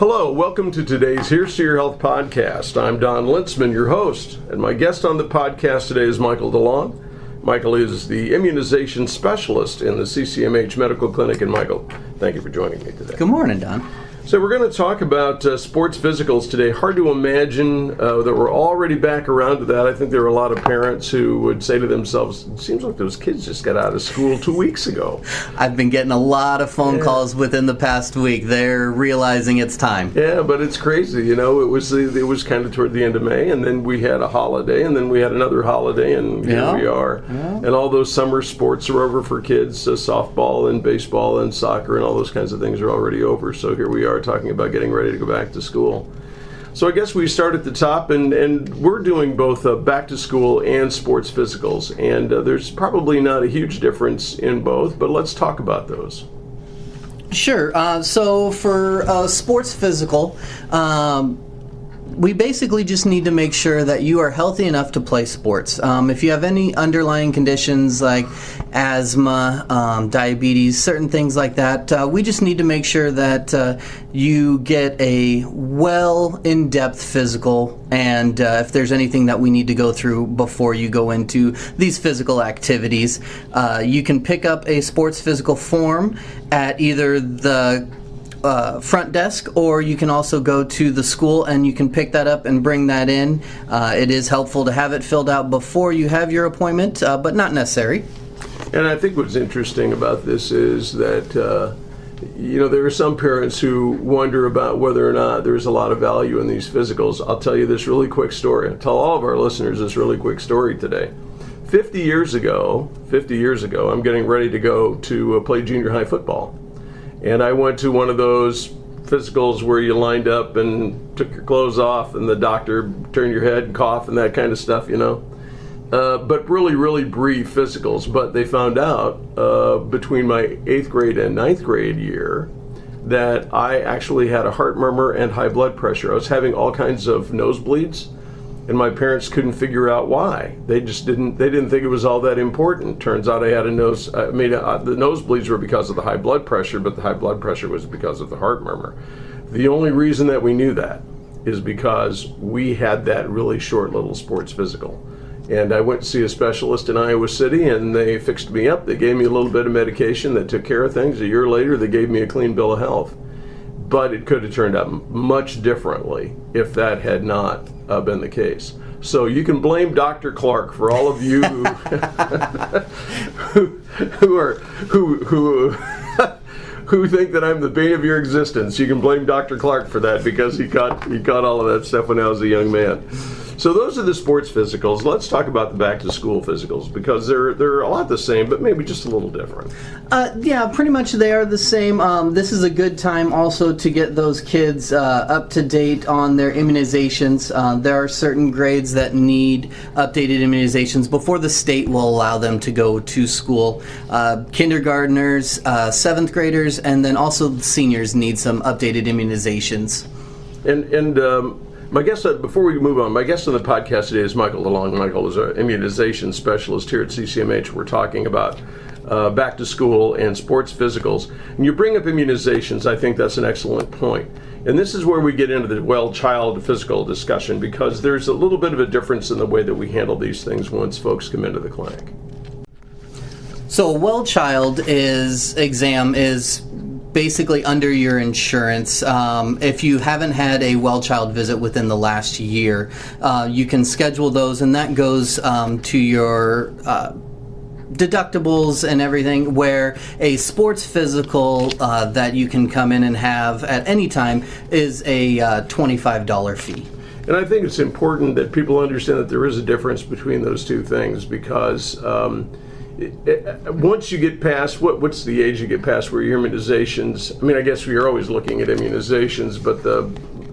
Hello, welcome to today's Here's to Your Health podcast. I'm Don Lintzman, your host, and my guest on the podcast today is Michael Delong. Michael is the Immunization Specialist in the CCMH Medical Clinic. And Michael, thank you for joining me today. Good morning, Don. So we're going to talk about sports physicals today. Hard to imagine that we're already back around to that. I think there are a lot of parents who would say to themselves, it seems like those kids just got out of school 2 weeks ago. I've been getting a lot of phone calls within the past week. They're realizing it's time. Yeah, but it's crazy. You know, it was kind of toward the end of May, and then we had a holiday, and then we had another holiday, and here we are. Yeah. And all those summer sports are over for kids. Softball and baseball and soccer and all those kinds of things are already over. So here we are talking about getting ready to go back to school. So I guess we start at the top, and we're doing both back to school and sports physicals, and there's probably not a huge difference in both, but let's talk about those. Sure. So for sports physical, we basically just need to make sure that you are healthy enough to play sports. If you have any underlying conditions like asthma, diabetes, certain things like that, we just need to make sure that you get a well in-depth physical, and if there's anything that we need to go through before you go into these physical activities, you can pick up a sports physical form at either the front desk, or you can also go to the school and you can pick that up and bring that in. It is helpful to have it filled out before you have your appointment, but not necessary. And I think what's interesting about this is that there are some parents who wonder about whether or not there's a lot of value in these physicals. I'll tell you this really quick story. I'll tell all of our listeners this really quick story today. 50 years ago, I'm getting ready to go to play junior high football. And I went to one of those physicals where you lined up and took your clothes off and the doctor turned your head and cough and that kind of stuff, But really, really brief physicals. But they found out between my 8th grade and 9th grade year that I actually had a heart murmur and high blood pressure. I was having all kinds of nosebleeds, and my parents couldn't figure out why. They didn't think it was all that important. Turns out I had the nosebleeds were because of the high blood pressure, but the high blood pressure was because of the heart murmur. The only reason that we knew that is because we had that really short little sports physical. And I went to see a specialist in Iowa City, and they fixed me up. They gave me a little bit of medication that took care of things. A year later, they gave me a clean bill of health. But it could have turned out much differently if that had not been the case. So you can blame Dr. Clark for all of you who think that I'm the bane of your existence. You can blame Dr. Clark for that because he caught all of that stuff when I was a young man. So those are the sports physicals. Let's talk about the back to school physicals because they're a lot the same, but maybe just a little different. Yeah, pretty much they are the same. This is a good time also to get those kids up to date on their immunizations. There are certain grades that need updated immunizations before the state will allow them to go to school. Kindergartners, 7th graders, and then also the seniors need some updated immunizations. And my guest, before we move on, my guest on the podcast today is Michael Delong. Michael is an immunization specialist here at CCMH. We're talking about back to school and sports physicals. And you bring up immunizations. I think that's an excellent point. And this is where we get into the well-child physical discussion because there's a little bit of a difference in the way that we handle these things once folks come into the clinic. So a well-child exam is basically under your insurance. If you haven't had a well-child visit within the last year, you can schedule those, and that goes to your deductibles and everything, where a sports physical that you can come in and have at any time is a $25 fee. And I think it's important that people understand that there is a difference between those two things because once you get past, what's the age you get past where your immunizations, I mean, I guess we're always looking at immunizations, but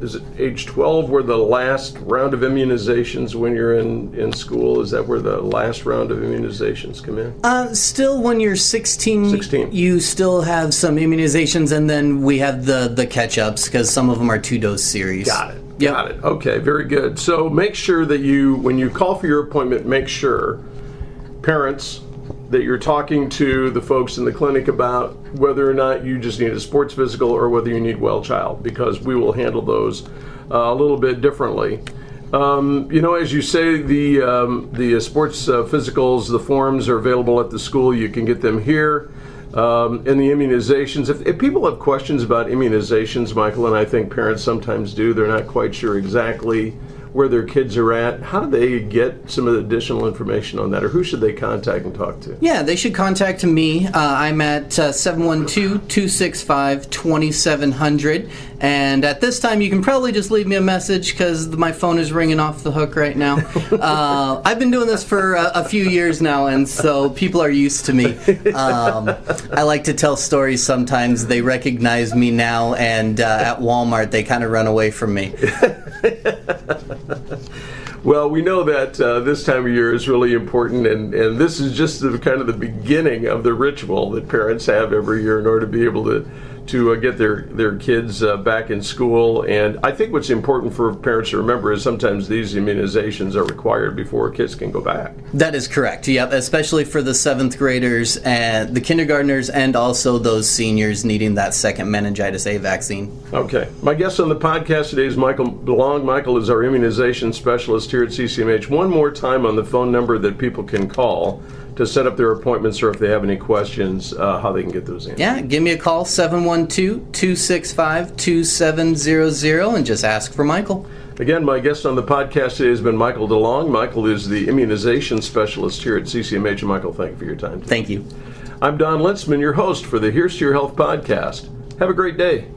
is it age 12 where the last round of immunizations when you're in school? Is that where the last round of immunizations come in? Still, when you're 16, you still have some immunizations, and then we have the catch-ups because some of them are 2-dose series. Got it. Yep. Got it. Okay, very good. So make sure that when you call for your appointment, make sure parents, that you're talking to the folks in the clinic about whether or not you just need a sports physical or whether you need well child, because we will handle those a little bit differently. As you say, the sports physicals, the forms are available at the school. You can get them here. And the immunizations. If people have questions about immunizations, Michael, and I think parents sometimes do, they're not quite sure exactly where their kids are at, how do they get some of the additional information on that, or who should they contact and talk to? Yeah, they should contact me. I'm at 712-265-2700. And at this time, you can probably just leave me a message because my phone is ringing off the hook right now. I've been doing this for a few years now, and so people are used to me. I like to tell stories sometimes. They recognize me now, and at Walmart, they kind of run away from me. Well, we know that this time of year is really important, and this is just kind of the beginning of the ritual that parents have every year in order to be able to get their kids back in school. And I think what's important for parents to remember is sometimes these immunizations are required before kids can go back. That is correct, yep, especially for the 7th graders and the kindergartners and also those seniors needing that second meningitis A vaccine. Okay. My guest on the podcast today is Michael Delong. Michael is our immunization specialist here at CCMH. One more time on the phone number that people can call to set up their appointments, or if they have any questions, how they can get those in. Yeah, give me a call, 712-265-2700, and just ask for Michael. Again, my guest on the podcast today has been Michael Delong. Michael is the immunization specialist here at CCMH. And Michael, thank you for your time today. Thank you. I'm Don Lintzman, your host for the Here's to Your Health podcast. Have a great day.